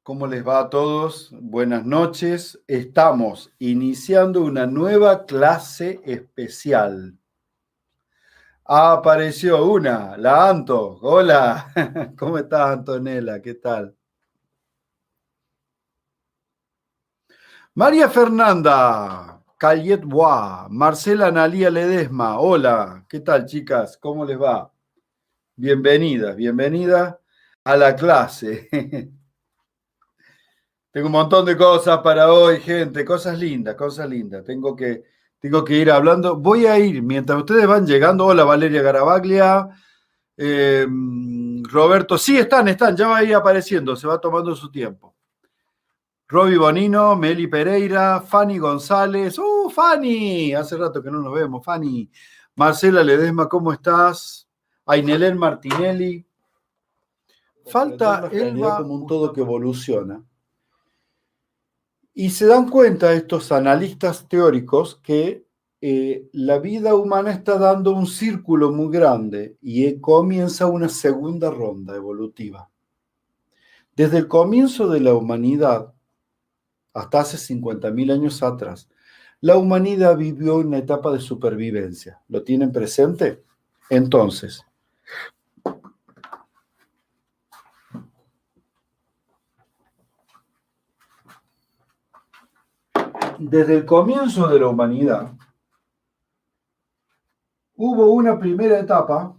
¿Cómo les va a todos? Buenas noches. Estamos iniciando una nueva clase especial. Apareció una, la Anto. Hola, ¿cómo estás, Antonella? ¿Qué tal? María Fernanda Callet Bois, Marcela Analía Ledesma. Hola, ¿qué tal, chicas? ¿Cómo les va? Bienvenidas a la clase. Tengo un montón de cosas para hoy, gente, cosas lindas, cosas lindas. Tengo que ir hablando. Voy a ir, mientras ustedes van llegando. Hola, Valeria Garabaglia, Roberto. Sí, están, ya va a ir apareciendo, se va tomando su tiempo. Roby Bonino, Meli Pereira, Fanny González. Fanny! Hace rato que no nos vemos, Fanny. Marcela Ledesma, ¿cómo estás? Ainelén Martinelli. Falta Elba como un todo que evoluciona. Y se dan cuenta estos analistas teóricos que la vida humana está dando un círculo muy grande y comienza una segunda ronda evolutiva. Desde el comienzo de la humanidad, hasta hace 50.000 años atrás, la humanidad vivió una etapa de supervivencia. ¿Lo tienen presente? Entonces, desde el comienzo de la humanidad, hubo una primera etapa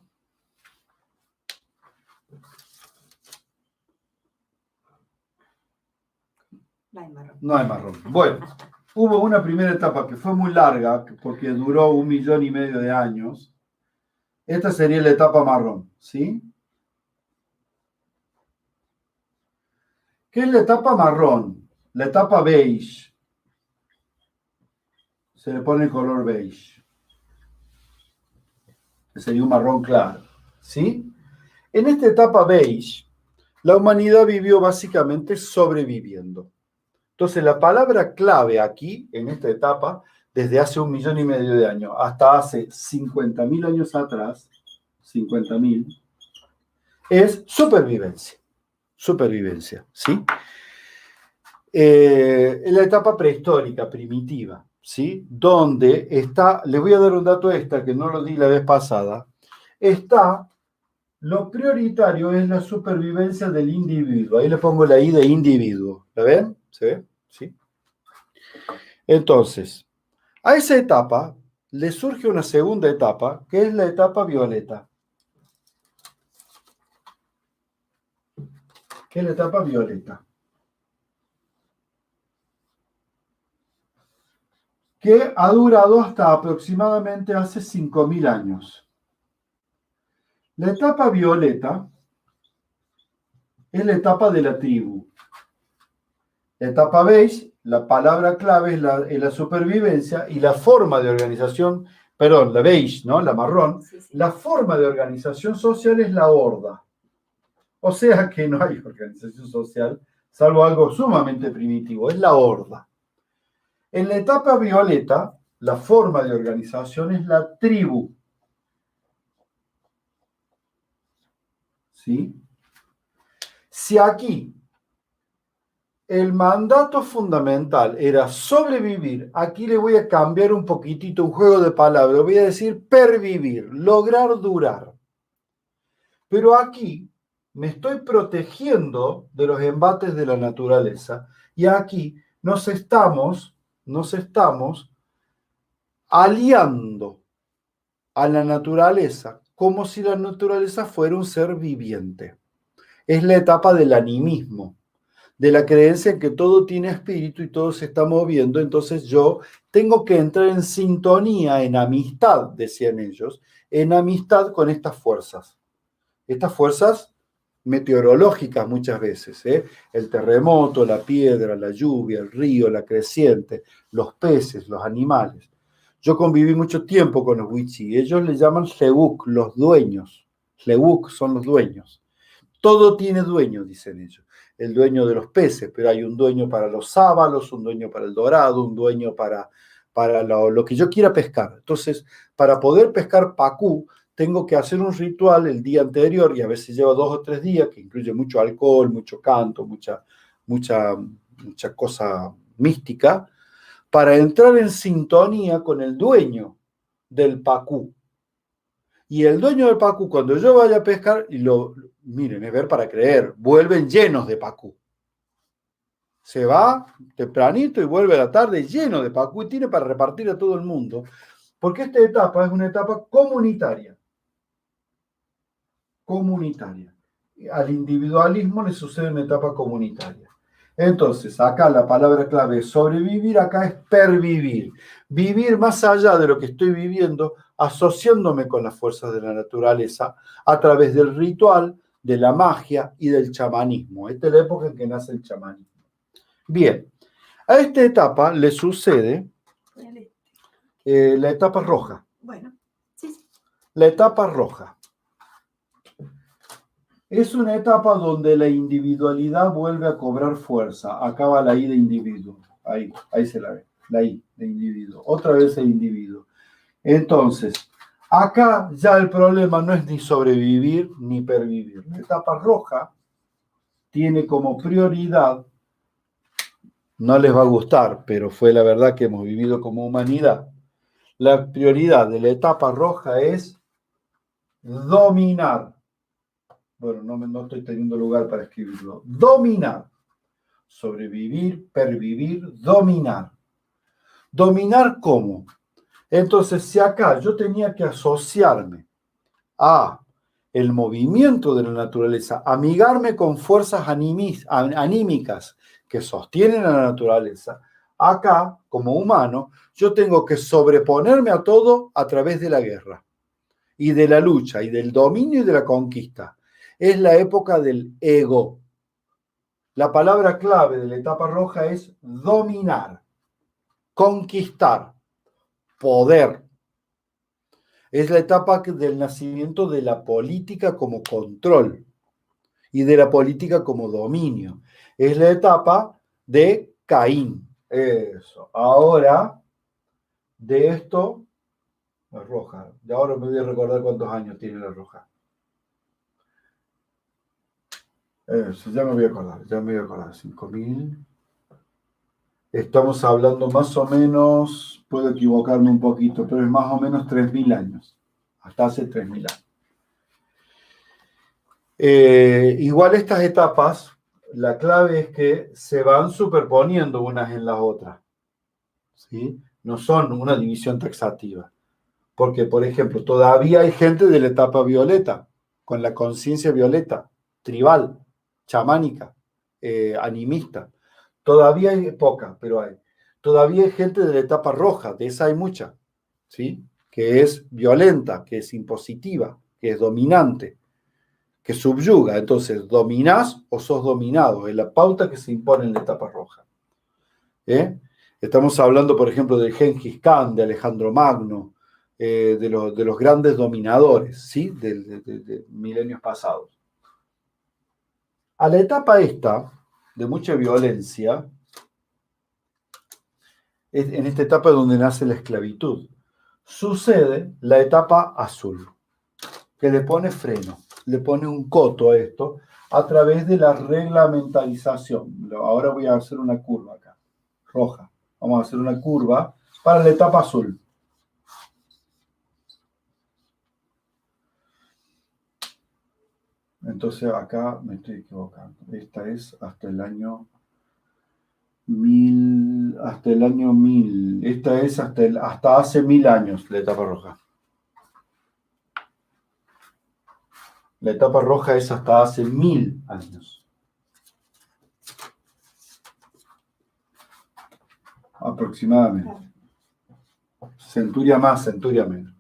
No hay marrón. Bueno, hubo una primera etapa que fue muy larga, porque duró 1,5 millones de años. Esta sería la etapa marrón, ¿sí? ¿Qué es la etapa marrón? La etapa beige. Se le pone el color beige. Que sería un marrón claro, ¿sí? En esta etapa beige, la humanidad vivió básicamente sobreviviendo. Entonces, la palabra clave aquí, en esta etapa, desde hace 1,5 millones de años hasta hace 50.000 años atrás, 50.000, es supervivencia. Supervivencia, ¿sí? En la etapa prehistórica, primitiva, ¿sí? Donde está, les voy a dar un dato extra que no lo di la vez pasada, está, lo prioritario es la supervivencia del individuo. Ahí le pongo la I de individuo. ¿La ven? ¿Se ve? ¿Sí? Entonces, a esa etapa le surge una segunda etapa, que es la etapa violeta. ¿Qué es la etapa violeta? Que ha durado hasta aproximadamente hace 5.000 años. La etapa violeta es la etapa de la tribu. La etapa beige, la palabra clave es la supervivencia y la forma de organización, perdón, la beige, ¿no? La marrón, sí. La forma de organización social es la horda. O sea que no hay organización social, salvo algo sumamente primitivo, es la horda. En la etapa violeta, la forma de organización es la tribu. ¿Sí? Si aquí el mandato fundamental era sobrevivir, aquí le voy a cambiar un poquitito, un juego de palabras, voy a decir pervivir, lograr durar. Pero aquí me estoy protegiendo de los embates de la naturaleza y aquí nos estamos aliando a la naturaleza como si la naturaleza fuera un ser viviente. Es la etapa del animismo, de la creencia en que todo tiene espíritu y todo se está moviendo, entonces yo tengo que entrar en sintonía, en amistad, decían ellos, en amistad con estas fuerzas meteorológicas muchas veces, ¿eh? El terremoto, la piedra, la lluvia, el río, la creciente, los peces, los animales. Yo conviví mucho tiempo con los Wichí, ellos le llaman Hlebuk, los dueños. Hlebuk son los dueños. Todo tiene dueño, dicen ellos. El dueño de los peces, pero hay un dueño para los sábalos, un dueño para el dorado, un dueño para lo que yo quiera pescar. Entonces, para poder pescar pacú, tengo que hacer un ritual el día anterior, y a veces lleva 2 o 3 días, que incluye mucho alcohol, mucho canto, mucha cosa mística, para entrar en sintonía con el dueño del pacú. Y el dueño del pacú, cuando yo vaya a pescar, miren, es ver para creer, vuelven llenos de pacú. Se va tempranito y vuelve a la tarde lleno de pacú y tiene para repartir a todo el mundo, porque esta etapa es una etapa comunitaria. Comunitaria. Al individualismo le sucede una etapa comunitaria. Entonces, acá la palabra clave es sobrevivir, acá es pervivir. Vivir más allá de lo que estoy viviendo, asociándome con las fuerzas de la naturaleza a través del ritual, de la magia y del chamanismo. Esta es la época en que nace el chamanismo. Bien, a esta etapa le sucede la etapa roja. Bueno, sí. La etapa roja. Es una etapa donde la individualidad vuelve a cobrar fuerza. Acaba la I de individuo. Ahí se la ve. La I de individuo. Otra vez el individuo. Entonces, acá ya el problema no es ni sobrevivir ni pervivir. La etapa roja tiene como prioridad, no les va a gustar, pero fue la verdad que hemos vivido como humanidad. La prioridad de la etapa roja es dominar. Bueno, no estoy teniendo lugar para escribirlo. Dominar. Sobrevivir, pervivir, dominar. ¿Dominar cómo? Entonces, si acá yo tenía que asociarme a el movimiento de la naturaleza, amigarme con fuerzas anímicas que sostienen a la naturaleza, acá, como humano, yo tengo que sobreponerme a todo a través de la guerra y de la lucha y del dominio y de la conquista. Es la época del ego. La palabra clave de la etapa roja es dominar, conquistar, poder. Es la etapa del nacimiento de la política como control y de la política como dominio. Es la etapa de Caín. Eso. Ahora, de esto, la roja. Y ahora me voy a recordar cuántos años tiene la roja. Eso, ya me voy a acordar. 5.000. Estamos hablando más o menos, puedo equivocarme un poquito, pero es más o menos 3.000 años. Hasta hace 3.000 años. Igual estas etapas, la clave es que se van superponiendo unas en las otras, ¿sí? No son una división taxativa. Porque, por ejemplo, todavía hay gente de la etapa violeta, con la conciencia violeta, tribal, chamánica, animista. Todavía hay poca, pero hay. Todavía hay gente de la etapa roja, de esa hay mucha, ¿sí? Que es violenta, que es impositiva, que es dominante, que subyuga. Entonces, ¿dominás o sos dominado? Es la pauta que se impone en la etapa roja. Estamos hablando, por ejemplo, de Gengis Khan, de Alejandro Magno, de los grandes dominadores, ¿sí? De milenios pasados. A la etapa esta, de mucha violencia, es en esta etapa donde nace la esclavitud, sucede la etapa azul, que le pone freno, le pone un coto a esto a través de la reglamentarización. Ahora voy a hacer una curva acá, roja. Vamos a hacer una curva para la etapa azul. Entonces acá me estoy equivocando. Esta es hasta el año 1000. Hasta el año 1000. Esta es hasta hace 1000 años la etapa roja. La etapa roja es hasta hace 1000 años. Aproximadamente. Centuria más, centuria menos.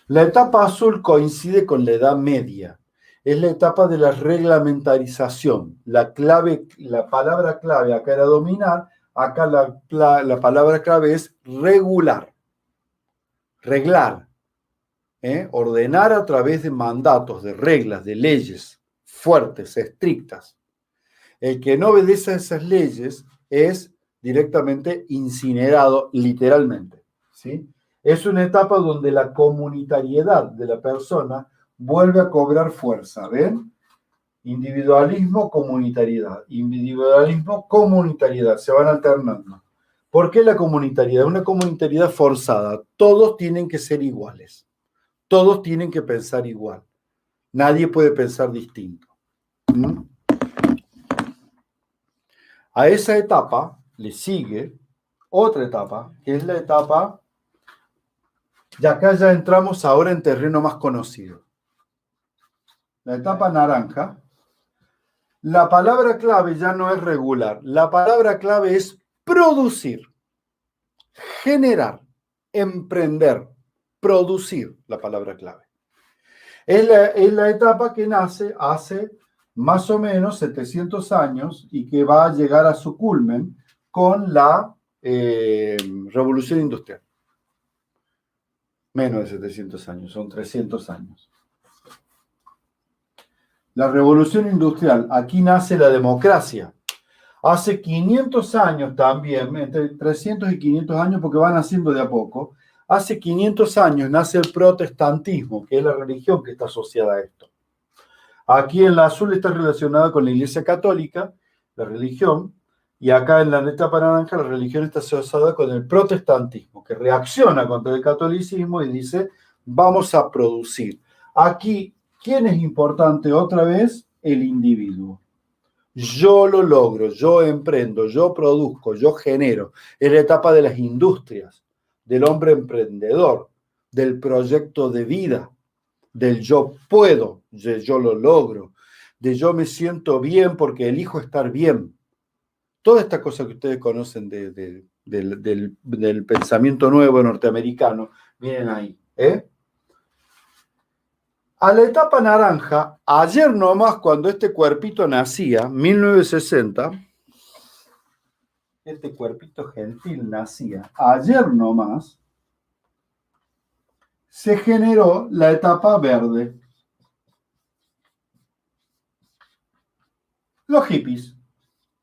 La etapa azul coincide con la Edad Media. Es la etapa de la reglamentarización. La palabra clave acá era dominar, acá la palabra clave es regular. Reglar. Ordenar a través de mandatos, de reglas, de leyes fuertes, estrictas. El que no obedece a esas leyes es directamente incinerado, literalmente, ¿sí? Es una etapa donde la comunitariedad de la persona vuelve a cobrar fuerza, ¿ven? Individualismo, comunitariedad. Individualismo, comunitariedad. Se van alternando. ¿Por qué la comunitariedad? Una comunitariedad forzada. Todos tienen que ser iguales. Todos tienen que pensar igual. Nadie puede pensar distinto. ¿Mm? A esa etapa le sigue otra etapa, que es la etapa, y acá ya entramos ahora en terreno más conocido. La etapa naranja. La palabra clave ya no es regular. La palabra clave es producir, generar, emprender, producir, la palabra clave. Es la etapa que nace hace más o menos 700 años y que va a llegar a su culmen con la Revolución Industrial. Menos de 700 años, son 300 años. La Revolución Industrial, aquí nace la democracia. Hace 500 años también, entre 300 y 500 años, porque van haciendo de a poco, hace 500 años nace el protestantismo, que es la religión que está asociada a esto. Aquí en la azul está relacionada con la Iglesia Católica, la religión, y acá en la etapa naranja la religión está asociada con el protestantismo, que reacciona contra el catolicismo y dice, vamos a producir. Aquí, ¿quién es importante otra vez? El individuo. Yo lo logro, yo emprendo, yo produzco, yo genero. Es la etapa de las industrias, del hombre emprendedor, del proyecto de vida, del yo puedo, de yo lo logro, de yo me siento bien porque elijo estar bien. Toda esta cosa que ustedes conocen del pensamiento nuevo norteamericano, vienen ahí. A la etapa naranja, ayer nomás cuando este cuerpito nacía, 1960, este cuerpito gentil nacía, ayer nomás, se generó la etapa verde. Los hippies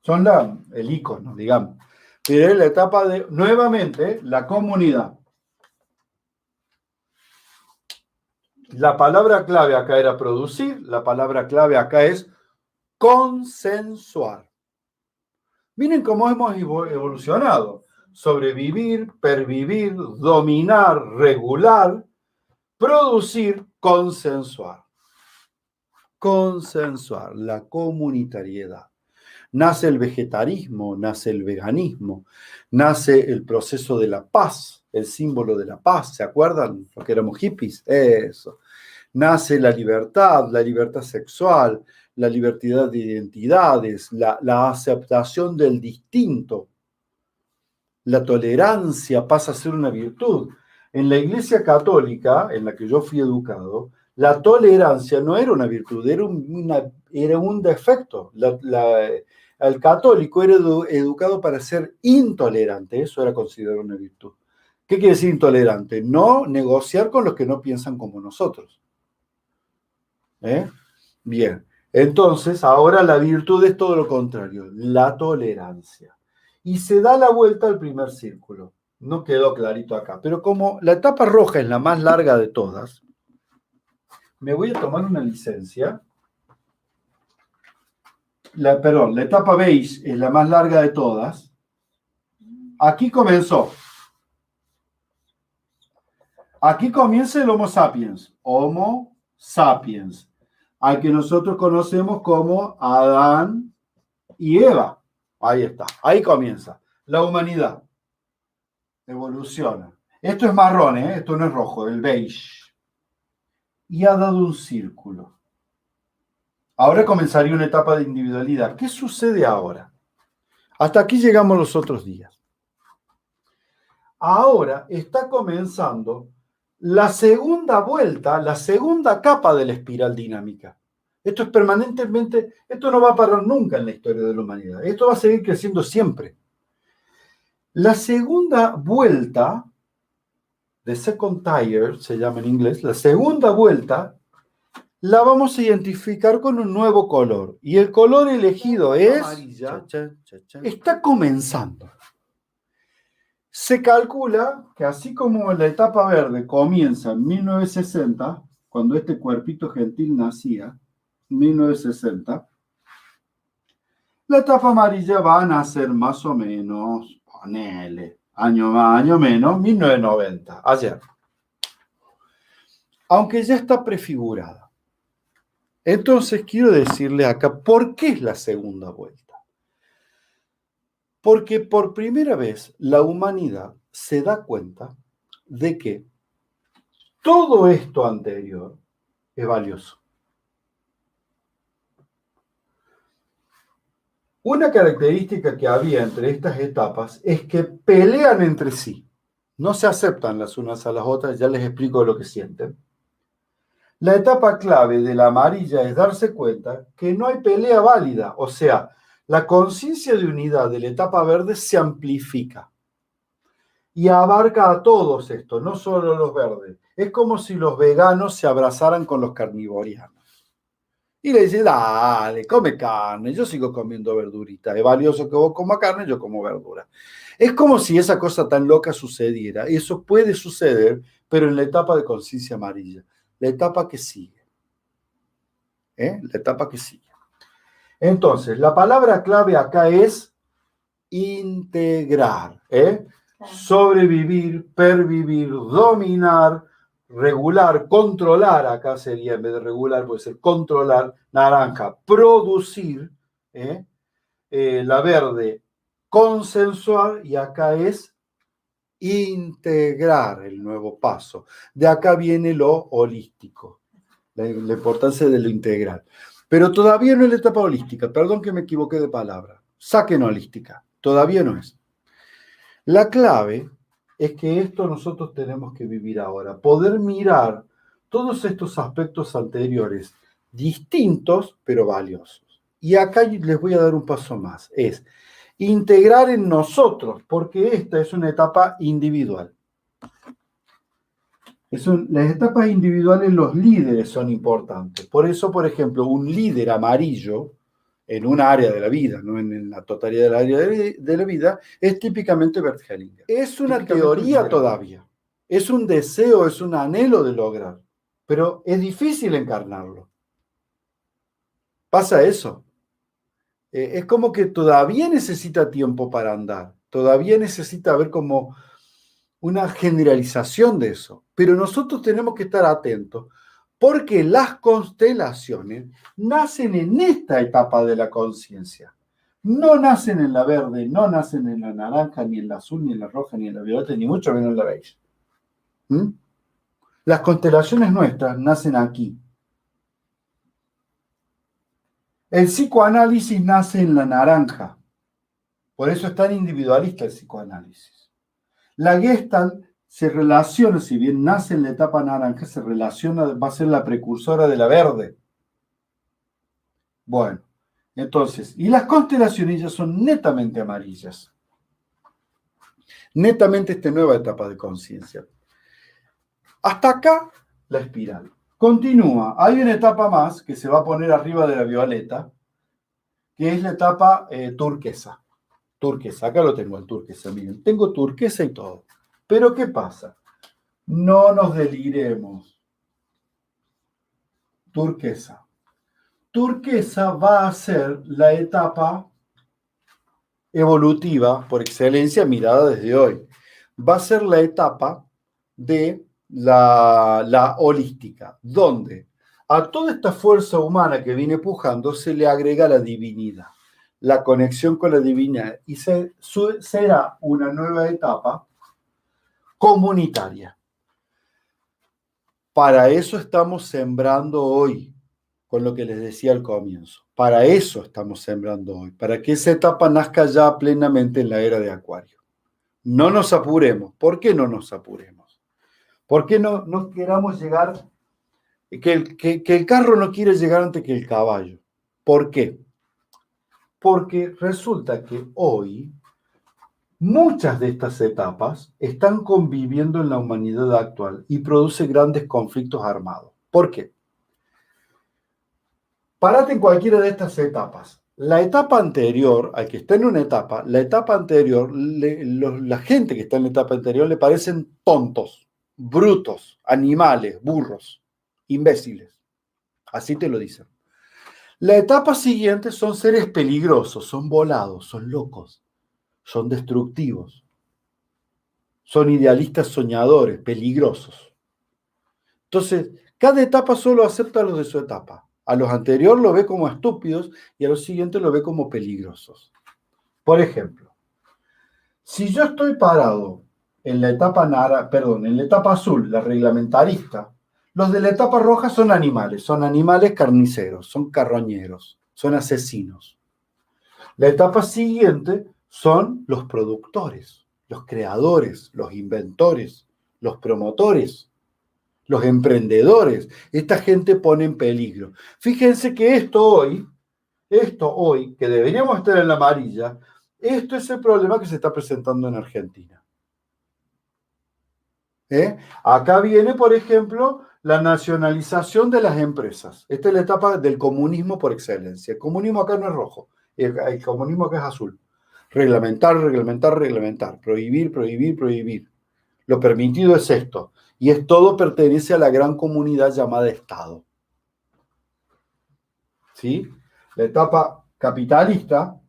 son el ícono, digamos. Pero es la etapa de, nuevamente, la comunidad. La palabra clave acá era producir, la palabra clave acá es consensuar. Miren cómo hemos evolucionado. Sobrevivir, pervivir, dominar, regular, producir, consensuar. Consensuar, la comunitariedad. Nace el vegetarismo, nace el veganismo, nace el proceso de la paz, el símbolo de la paz, ¿se acuerdan? Los que éramos hippies, eso. Nace la libertad sexual, la libertad de identidades, la aceptación del distinto. La tolerancia pasa a ser una virtud. En la Iglesia Católica, en la que yo fui educado, la tolerancia no era una virtud, era un defecto. El católico era educado para ser intolerante, eso era considerado una virtud. ¿Qué quiere decir intolerante? No negociar con los que no piensan como nosotros. Bien, entonces ahora la virtud es todo lo contrario, la tolerancia. Y se da la vuelta al primer círculo. No quedó clarito acá, pero como la etapa roja es la más larga de todas, me voy a tomar una licencia. La etapa beige es la más larga de todas. Aquí comenzó. Aquí comienza el Homo sapiens. Homo sapiens. Al que nosotros conocemos como Adán y Eva. Ahí está. Ahí comienza. La humanidad evoluciona. Esto es marrón, esto no es rojo, el beige. Y ha dado un círculo. Ahora comenzaría una etapa de individualidad. ¿Qué sucede ahora? Hasta aquí llegamos los otros días. Ahora está comenzando la segunda vuelta, la segunda capa de la espiral dinámica. Esto es permanentemente, esto no va a parar nunca en la historia de la humanidad. Esto va a seguir creciendo siempre. La segunda vuelta, the second tier, se llama en inglés, la segunda vuelta, la vamos a identificar con un nuevo color. Y el color elegido es amarilla. Está comenzando. Se calcula que así como la etapa verde comienza en 1960, cuando este cuerpito gentil nacía, 1960. La etapa amarilla va a nacer más o menos, ponele, año más, año menos, 1990, ayer. Aunque ya está prefigurada. Entonces quiero decirle acá, ¿por qué es la segunda vuelta? Porque por primera vez la humanidad se da cuenta de que todo esto anterior es valioso. Una característica que había entre estas etapas es que pelean entre sí. No se aceptan las unas a las otras, ya les explico lo que sienten. La etapa clave de la amarilla es darse cuenta que no hay pelea válida, o sea, la conciencia de unidad de la etapa verde se amplifica y abarca a todos estos, no solo los verdes. Es como si los veganos se abrazaran con los carnivorianos. Y le dice, dale, come carne, yo sigo comiendo verdurita, es valioso que vos comas carne, yo como verdura. Es como si esa cosa tan loca sucediera. Eso puede suceder, pero en la etapa de conciencia amarilla, la etapa que sigue. La etapa que sigue. Entonces, la palabra clave acá es integrar. Sobrevivir, pervivir, dominar, regular, controlar, acá sería, en vez de regular, puede ser controlar, naranja, producir, la verde, consensuar, y acá es integrar el nuevo paso. De acá viene lo holístico, la importancia de lo integral. Pero todavía no es la etapa holística, perdón que me equivoqué de palabra, saquen holística, todavía no es. La clave es que esto nosotros tenemos que vivir ahora, poder mirar todos estos aspectos anteriores, distintos pero valiosos. Y acá les voy a dar un paso más, es integrar en nosotros, porque esta es una etapa individual. Las etapas individuales, los líderes son importantes. Por eso, por ejemplo, un líder amarillo en un área de la vida, no en la totalidad del área de la vida, es típicamente Bert Hellinger. Es una teoría todavía, es un deseo, es un anhelo de lograr, pero es difícil encarnarlo. Pasa eso. Es como que todavía necesita tiempo para andar, todavía necesita haber como una generalización de eso, pero nosotros tenemos que estar atentos porque las constelaciones nacen en esta etapa de la conciencia. No nacen en la verde, no nacen en la naranja, ni en la azul, ni en la roja, ni en la violeta, ni mucho menos en la beige. Las constelaciones nuestras nacen aquí. El psicoanálisis nace en la naranja. Por eso es tan individualista el psicoanálisis. La Gestalt se relaciona, si bien nace en la etapa naranja, se relaciona, va a ser la precursora de la verde. Bueno, entonces, y las constelaciones ya son netamente amarillas. Netamente esta nueva etapa de conciencia. Hasta acá, la espiral. Continúa, hay una etapa más que se va a poner arriba de la violeta, que es la etapa turquesa. Turquesa, acá lo tengo el turquesa, miren, tengo turquesa y todo. Pero ¿qué pasa? No nos deliremos. Turquesa. Turquesa va a ser la etapa evolutiva por excelencia mirada desde hoy. Va a ser la etapa de la holística, donde a toda esta fuerza humana que viene pujando se le agrega la divinidad, la conexión con la divinidad, y será una nueva etapa comunitaria. Para eso estamos sembrando hoy, con lo que les decía al comienzo. Para eso estamos sembrando hoy, para que esa etapa nazca ya plenamente en la era de Acuario. No nos apuremos. ¿Por qué no nos apuremos? ¿Por qué no queramos llegar, que el carro no quiere llegar antes que el caballo? ¿Por qué? Porque resulta que hoy muchas de estas etapas están conviviendo en la humanidad actual y produce grandes conflictos armados. ¿Por qué? Parate en cualquiera de estas etapas. La etapa anterior, al que está en una etapa, la etapa anterior, la gente que está en la etapa anterior le parecen tontos, brutos, animales, burros, imbéciles. Así te lo dicen. La etapa siguiente son seres peligrosos, son volados, son locos, son destructivos, son idealistas soñadores, peligrosos. Entonces, cada etapa solo acepta a los de su etapa. A los anteriores lo ve como estúpidos y a los siguientes lo ve como peligrosos. Por ejemplo, si yo estoy parado en la etapa en la etapa azul, la reglamentarista, los de la etapa roja son animales carniceros, son carroñeros, son asesinos. La etapa siguiente son los productores, los creadores, los inventores, los promotores, los emprendedores. Esta gente pone en peligro. Fíjense que esto hoy, que deberíamos estar en la amarilla, esto es el problema que se está presentando en Argentina. Acá viene, por ejemplo, la nacionalización de las empresas. Esta es la etapa del comunismo por excelencia. El comunismo acá no es rojo, el comunismo acá es azul. Reglamentar, reglamentar, reglamentar. Prohibir, prohibir, prohibir. Lo permitido es esto. Y todo pertenece a la gran comunidad llamada Estado. ¿Sí? La etapa capitalista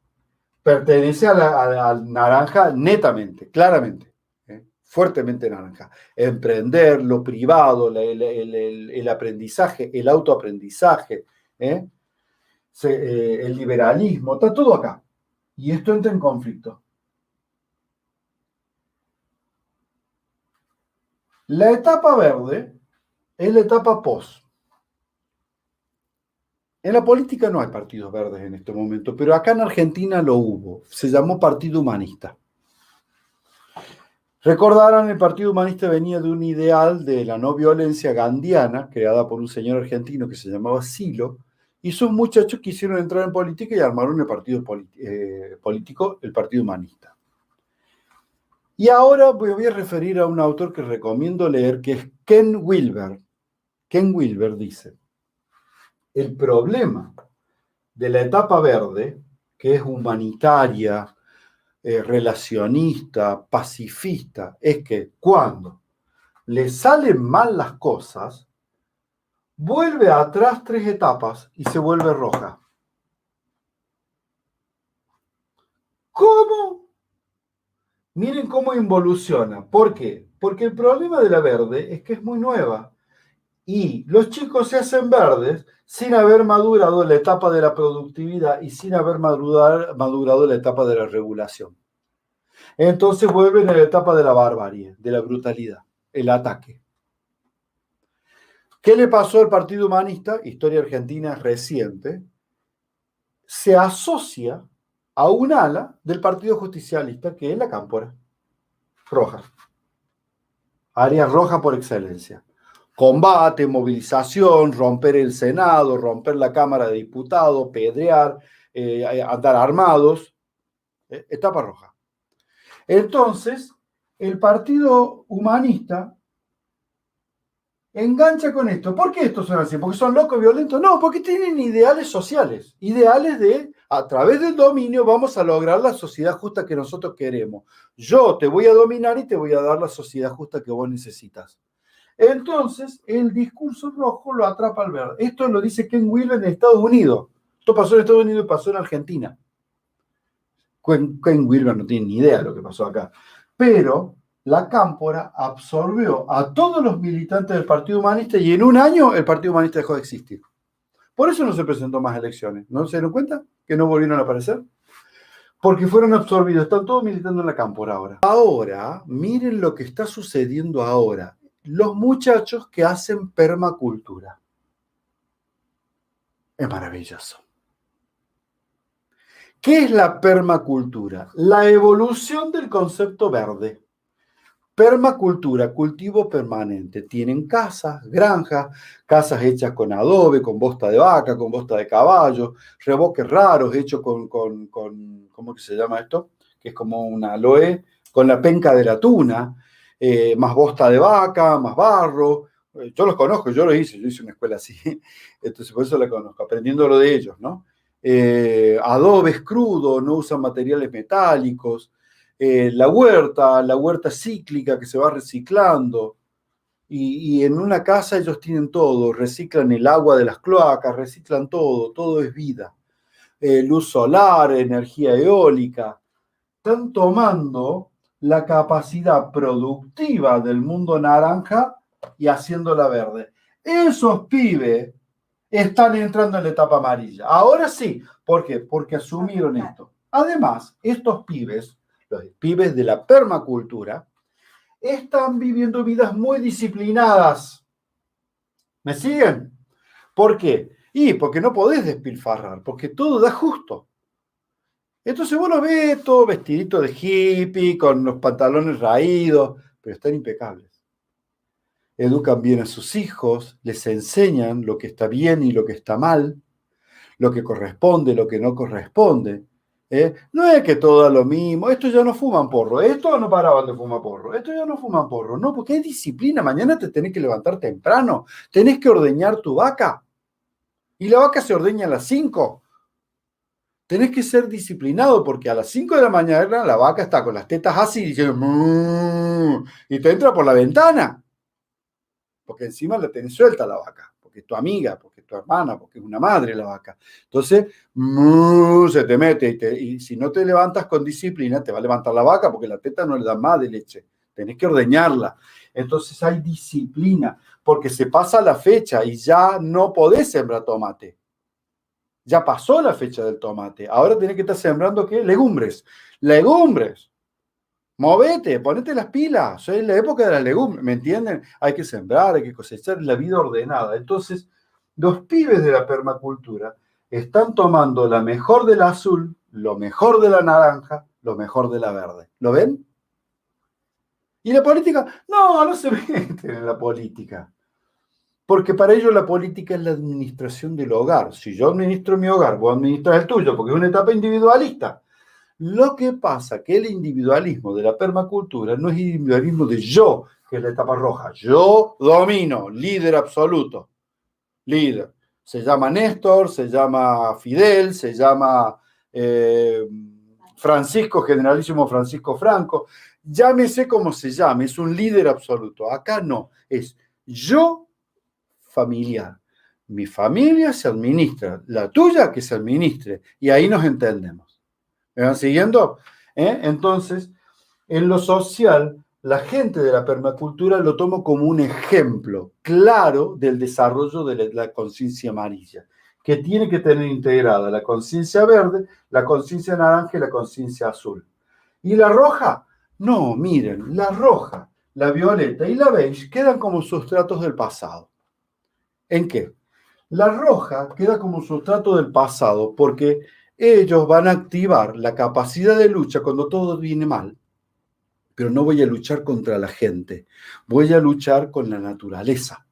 pertenece a la naranja netamente, claramente. Fuertemente naranja. Emprender, lo privado, el aprendizaje, el autoaprendizaje, el liberalismo, está todo acá. Y esto entra en conflicto. La etapa verde es la etapa post. En la política no hay partidos verdes en este momento, pero acá en Argentina lo hubo. Se llamó Partido Humanista. Recordarán, el Partido Humanista venía de un ideal de la no violencia gandhiana, creada por un señor argentino que se llamaba Silo, y sus muchachos quisieron entrar en política y armaron el partido político, el Partido Humanista. Y ahora voy a referir a un autor que recomiendo leer, que es Ken Wilber. Ken Wilber dice: el problema de la etapa verde, que es humanitaria, relacionista, pacifista, es que cuando le salen mal las cosas, vuelve atrás 3 etapas y se vuelve roja. ¿Cómo? Miren cómo involuciona. ¿Por qué? Porque el problema de la verde es que es muy nueva. Y los chicos se hacen verdes sin haber madurado la etapa de la productividad y sin haber madurado la etapa de la regulación. Entonces vuelven a la etapa de la barbarie, de la brutalidad, el ataque. ¿Qué le pasó al Partido Humanista? Historia argentina reciente. Se asocia a un ala del Partido Justicialista, que es la Cámpora Roja. Área roja por excelencia. Combate, movilización, romper el Senado, romper la Cámara de Diputados, pedrear, andar armados. Etapa roja. Entonces, el Partido Humanista engancha con esto. ¿Por qué estos son así? ¿Porque son locos, violentos? No, porque tienen ideales sociales. Ideales de, a través del dominio, vamos a lograr la sociedad justa que nosotros queremos. Yo te voy a dominar y te voy a dar la sociedad justa que vos necesitas. Entonces, el discurso rojo lo atrapa al verde. Esto lo dice Ken Wilber en Estados Unidos. Esto pasó en Estados Unidos y pasó en Argentina. Ken Wilber no tiene ni idea de lo que pasó acá. Pero la Cámpora absorbió a todos los militantes del Partido Humanista y en un año el Partido Humanista dejó de existir. Por eso no se presentó más elecciones. ¿No se dieron cuenta que no volvieron a aparecer? Porque fueron absorbidos. Están todos militando en la Cámpora ahora. Ahora, miren lo que está sucediendo ahora. Los muchachos que hacen permacultura. Es maravilloso. ¿Qué es la permacultura? La evolución del concepto verde. Permacultura, cultivo permanente. Tienen casas, granjas, casas hechas con adobe, con bosta de vaca, con bosta de caballo, reboques raros hechos con ¿cómo que se llama esto? Que es como una aloe, con la penca de la tuna, más bosta de vaca, más barro. Yo los conozco, yo hice una escuela así, entonces por eso la conozco, aprendiendo lo de ellos, ¿no? Adobes crudo, no usan materiales metálicos. La huerta cíclica que se va reciclando. Y en una casa ellos tienen todo, reciclan el agua de las cloacas, reciclan todo es vida. Luz solar, energía eólica. Están tomando la capacidad productiva del mundo naranja y haciéndola verde. Esos pibes están entrando en la etapa amarilla. Ahora sí. ¿Por qué? Porque asumieron esto. Además, estos pibes, los pibes de la permacultura, están viviendo vidas muy disciplinadas. ¿Me siguen? ¿Por qué? Y porque no podés despilfarrar, porque todo da justo. Entonces vos lo ves todo vestidito de hippie, con los pantalones raídos, pero están impecables. Educan bien a sus hijos, les enseñan lo que está bien y lo que está mal, lo que corresponde, lo que no corresponde. No es que todo es lo mismo, estos ya no fuman porro, estos no paraban de fumar porro, estos ya no fuman porro, no, porque hay disciplina, mañana te tenés que levantar temprano, tenés que ordeñar tu vaca, y la vaca se ordeña a las 5. Tenés que ser disciplinado porque a las 5 de la mañana la vaca está con las tetas así diciendo "Mmm", y te entra por la ventana, porque encima la tenés suelta la vaca, porque es tu amiga, porque es tu hermana, porque es una madre la vaca. Entonces, se te mete y si no te levantas con disciplina, te va a levantar la vaca porque la teta no le da más de leche. Tenés que ordeñarla. Entonces hay disciplina, porque se pasa la fecha y ya no podés sembrar tomate. Ya pasó la fecha del tomate. Ahora tenés que estar sembrando, ¿qué? Legumbres. Legumbres. Movete, ponete las pilas. Es la época de las legumbres, ¿me entienden? Hay que sembrar, hay que cosechar, la vida ordenada. Entonces, los pibes de la permacultura están tomando la mejor del azul, lo mejor de la naranja, lo mejor de la verde. ¿Lo ven? ¿Y la política? No se meten en la política. Porque para ellos la política es la administración del hogar. Si yo administro mi hogar, vos administras el tuyo, porque es una etapa individualista. Lo que pasa es que el individualismo de la permacultura no es individualismo de yo, que es la etapa roja. Yo domino, líder absoluto. Líder. Se llama Néstor, se llama Fidel, se llama Francisco, generalísimo Francisco Franco. Llámese como se llame, es un líder absoluto. Acá no, es yo familiar. Mi familia se administra, la tuya que se administre, y ahí nos entendemos. ¿Me van siguiendo? Entonces, en lo social, la gente de la permacultura lo toma como un ejemplo claro del desarrollo de la conciencia amarilla, que tiene que tener integrada la conciencia verde, la conciencia naranja y la conciencia azul. ¿Y la roja? No, miren, la roja, la violeta y la beige quedan como sustratos del pasado. ¿En qué? La roja queda como sustrato del pasado porque ellos van a activar la capacidad de lucha cuando todo viene mal. Pero no voy a luchar contra la gente, voy a luchar con la naturaleza.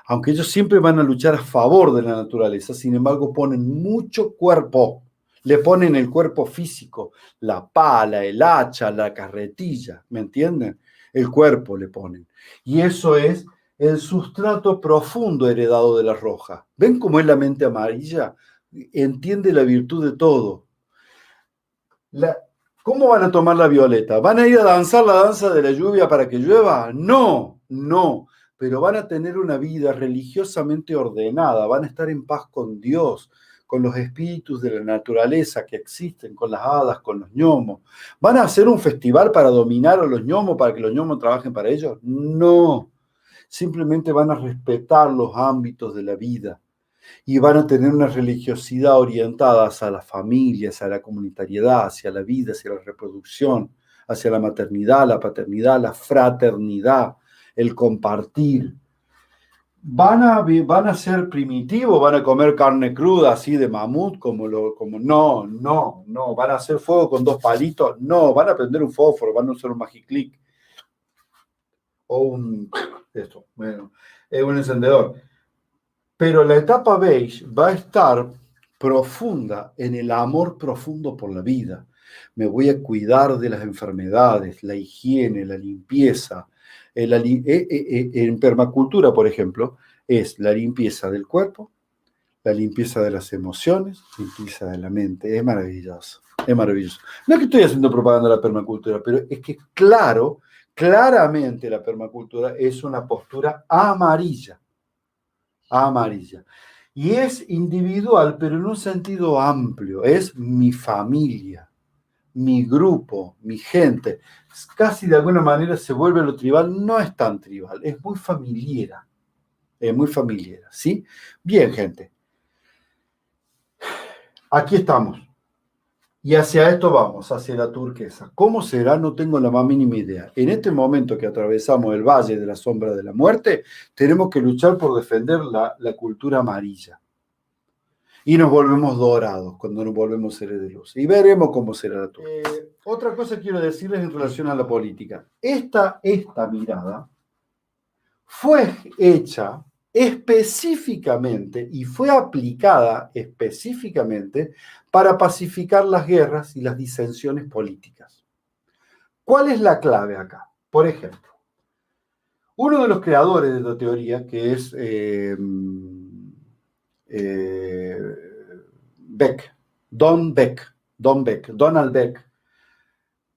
Aunque ellos siempre van a luchar a favor de la naturaleza, sin embargo ponen mucho cuerpo, le ponen el cuerpo físico, la pala, el hacha, la carretilla, ¿me entienden? El cuerpo le ponen. Y eso es el sustrato profundo heredado de la roja. ¿Ven cómo es la mente amarilla? Entiende la virtud de todo. ¿Cómo van a tomar la violeta? ¿Van a ir a danzar la danza de la lluvia para que llueva? No, pero van a tener una vida religiosamente ordenada, van a estar en paz con Dios, con los espíritus de la naturaleza que existen, con las hadas, con los gnomos. ¿Van a hacer un festival para dominar a los gnomos, para que los gnomos trabajen para ellos? No, simplemente van a respetar los ámbitos de la vida. Y van a tener una religiosidad orientada hacia las familias, hacia la comunitariedad, hacia la vida, hacia la reproducción, hacia la maternidad, la paternidad, la fraternidad, el compartir. ¿Van a ser primitivos? ¿Van a comer carne cruda así de mamut? No. ¿Van a hacer fuego con 2 palitos? No. ¿Van a prender un fósforo? ¿Van a usar un magiclick? O un encendedor. Pero la etapa beige va a estar profunda en el amor profundo por la vida. Me voy a cuidar de las enfermedades, la higiene, la limpieza. En permacultura, por ejemplo, es la limpieza del cuerpo, la limpieza de las emociones, limpieza de la mente. Es maravilloso, es maravilloso. No es que estoy haciendo propaganda de la permacultura, pero es que es claro Claramente la permacultura es una postura amarilla. Amarilla. Y es individual, pero en un sentido amplio. Es mi familia, mi grupo, mi gente. Casi de alguna manera se vuelve lo tribal. No es tan tribal, es muy familiar. Es muy familiar, ¿sí? Bien, gente. Aquí estamos. Y hacia esto vamos, hacia la turquesa. ¿Cómo será? No tengo la más mínima idea. En este momento que atravesamos el valle de la sombra de la muerte, tenemos que luchar por defender la cultura amarilla. Y nos volvemos dorados cuando nos volvemos seres de luz. Y veremos cómo será la turquesa. Otra cosa quiero decirles en relación a la política. Esta mirada fue hecha específicamente y fue aplicada específicamente para pacificar las guerras y las disensiones políticas. ¿Cuál es la clave acá? Por ejemplo, uno de los creadores de la teoría, que es Donald Beck,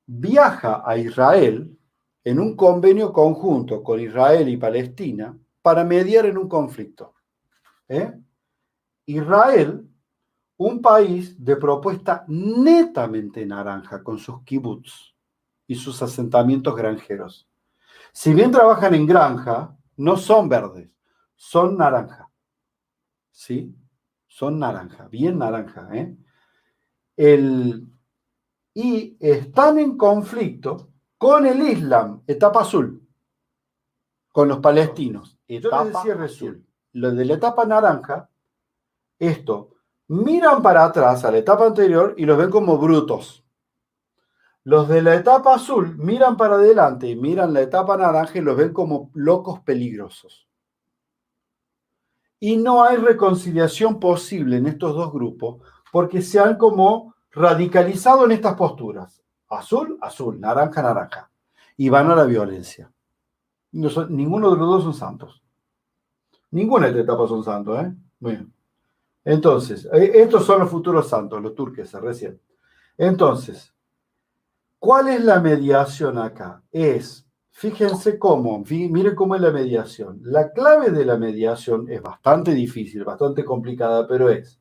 viaja a Israel en un convenio conjunto con Israel y Palestina para mediar en un conflicto. Israel, un país de propuesta netamente naranja, con sus kibbutz y sus asentamientos granjeros. Si bien trabajan en granja, no son verdes, son naranja. ¿Sí? Son naranja, bien naranja. Y están en conflicto con el Islam, etapa azul, con los palestinos. Yo les decía recién, lo de la etapa naranja, esto, miran para atrás a la etapa anterior y los ven como brutos. Los de la etapa azul miran para adelante y miran la etapa naranja y los ven como locos peligrosos. Y no hay reconciliación posible en estos dos grupos porque se han como radicalizado en estas posturas. Azul, azul, naranja, naranja. Y van a la violencia. Ninguno de los dos son santos. Ninguna de estas etapas son santos, ¿eh? Bien. Entonces, estos son los futuros santos, los turqueses, recién. Entonces, ¿cuál es la mediación acá? Fíjense cómo, miren cómo es la mediación. La clave de la mediación es bastante difícil, bastante complicada, pero es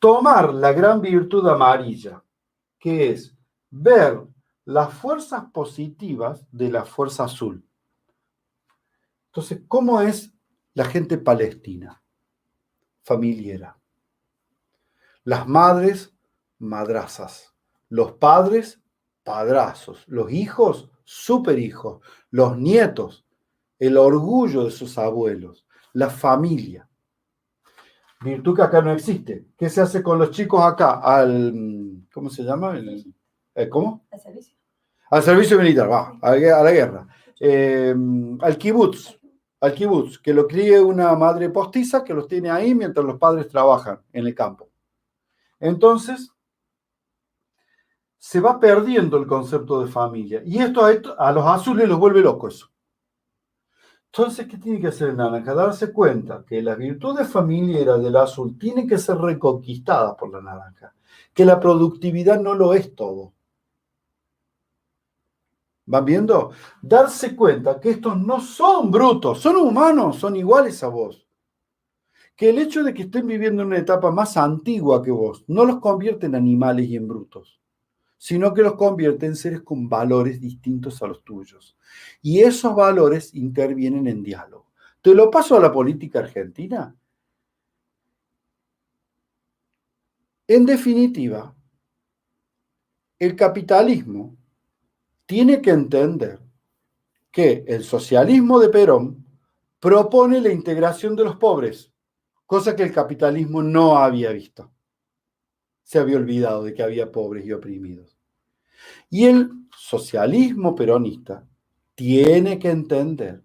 tomar la gran virtud amarilla, que es ver las fuerzas positivas de la fuerza azul. Entonces, ¿cómo es la gente palestina? Familiera. Las madres, madrazas. Los padres, padrazos. Los hijos, superhijos. Los nietos, el orgullo de sus abuelos. La familia. Virtud que acá no existe. ¿Qué se hace con los chicos acá? ¿Cómo se llama? ¿Cómo? Al servicio. Al servicio militar, va, a la guerra. Al kibutz, que lo críe una madre postiza que los tiene ahí mientras los padres trabajan en el campo. Entonces, se va perdiendo el concepto de familia. Y esto a los azules los vuelve locos. Entonces, ¿qué tiene que hacer el naranja? Darse cuenta que las virtudes familiares del azul tienen que ser reconquistadas por la naranja. Que la productividad no lo es todo. ¿Van viendo? Darse cuenta que estos no son brutos, son humanos, son iguales a vos. Que el hecho de que estén viviendo en una etapa más antigua que vos no los convierte en animales y en brutos, sino que los convierte en seres con valores distintos a los tuyos. Y esos valores intervienen en diálogo. Te lo paso a la política argentina. En definitiva, el capitalismo tiene que entender que el socialismo de Perón propone la integración de los pobres, cosa que el capitalismo no había visto. Se había olvidado de que había pobres y oprimidos. Y el socialismo peronista tiene que entender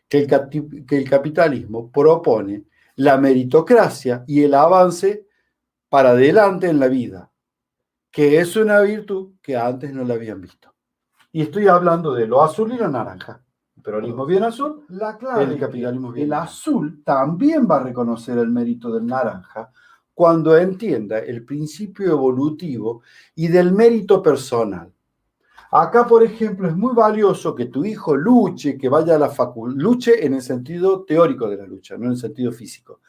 que el capitalismo propone la meritocracia y el avance para adelante en la vida, que es una virtud que antes no la habían visto. Y estoy hablando de lo azul y lo naranja. El peronismo bien azul, la clave del capitalismo bien naranja. El azul también va a reconocer el mérito del naranja cuando entienda el principio evolutivo y del mérito personal. Acá, por ejemplo, es muy valioso que tu hijo luche, que vaya a la facultad, luche en el sentido teórico de la lucha, no en el sentido físico.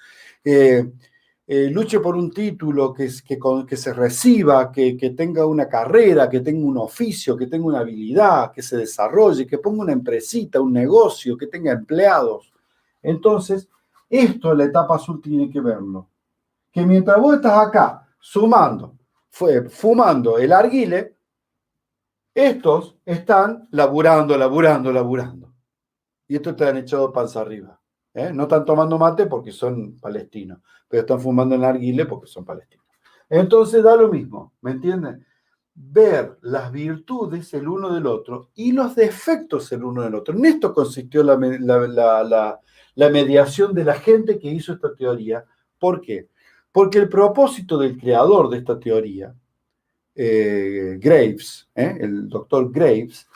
Luche por un título, que se reciba, que tenga una carrera, que tenga un oficio, que tenga una habilidad, que se desarrolle, que ponga una empresita, un negocio, que tenga empleados. Entonces, esto en la etapa azul tiene que verlo. Que mientras vos estás acá fumando el arguile, estos están laburando. Y estos te han echado panza arriba. No están tomando mate porque son palestinos, pero están fumando en narguile porque son palestinos. Entonces da lo mismo, ¿me entienden? Ver las virtudes el uno del otro y los defectos el uno del otro. En esto consistió la mediación de la gente que hizo esta teoría. ¿Por qué? Porque el propósito del creador de esta teoría, Graves, el doctor Graves,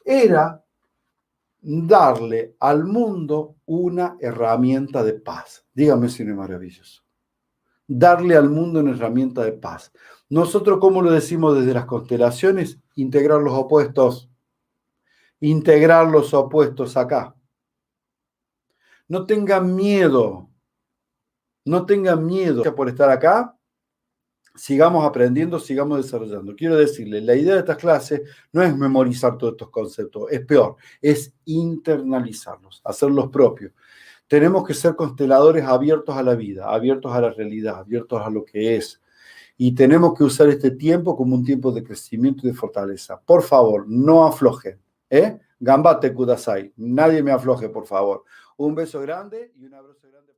era darle al mundo una herramienta de paz. Dígame si no es maravilloso. Darle al mundo una herramienta de paz. Nosotros, ¿cómo lo decimos desde las constelaciones? Integrar los opuestos. Integrar los opuestos acá. No tengan miedo. No tengan miedo por estar acá. Sigamos aprendiendo, sigamos desarrollando. Quiero decirles, la idea de estas clases no es memorizar todos estos conceptos, es peor, es internalizarlos, hacerlos propios. Tenemos que ser consteladores abiertos a la vida, abiertos a la realidad, abiertos a lo que es. Y tenemos que usar este tiempo como un tiempo de crecimiento y de fortaleza. Por favor, no aflojen. Gambate kudasai. Nadie me afloje, por favor. Un beso grande y un abrazo grande.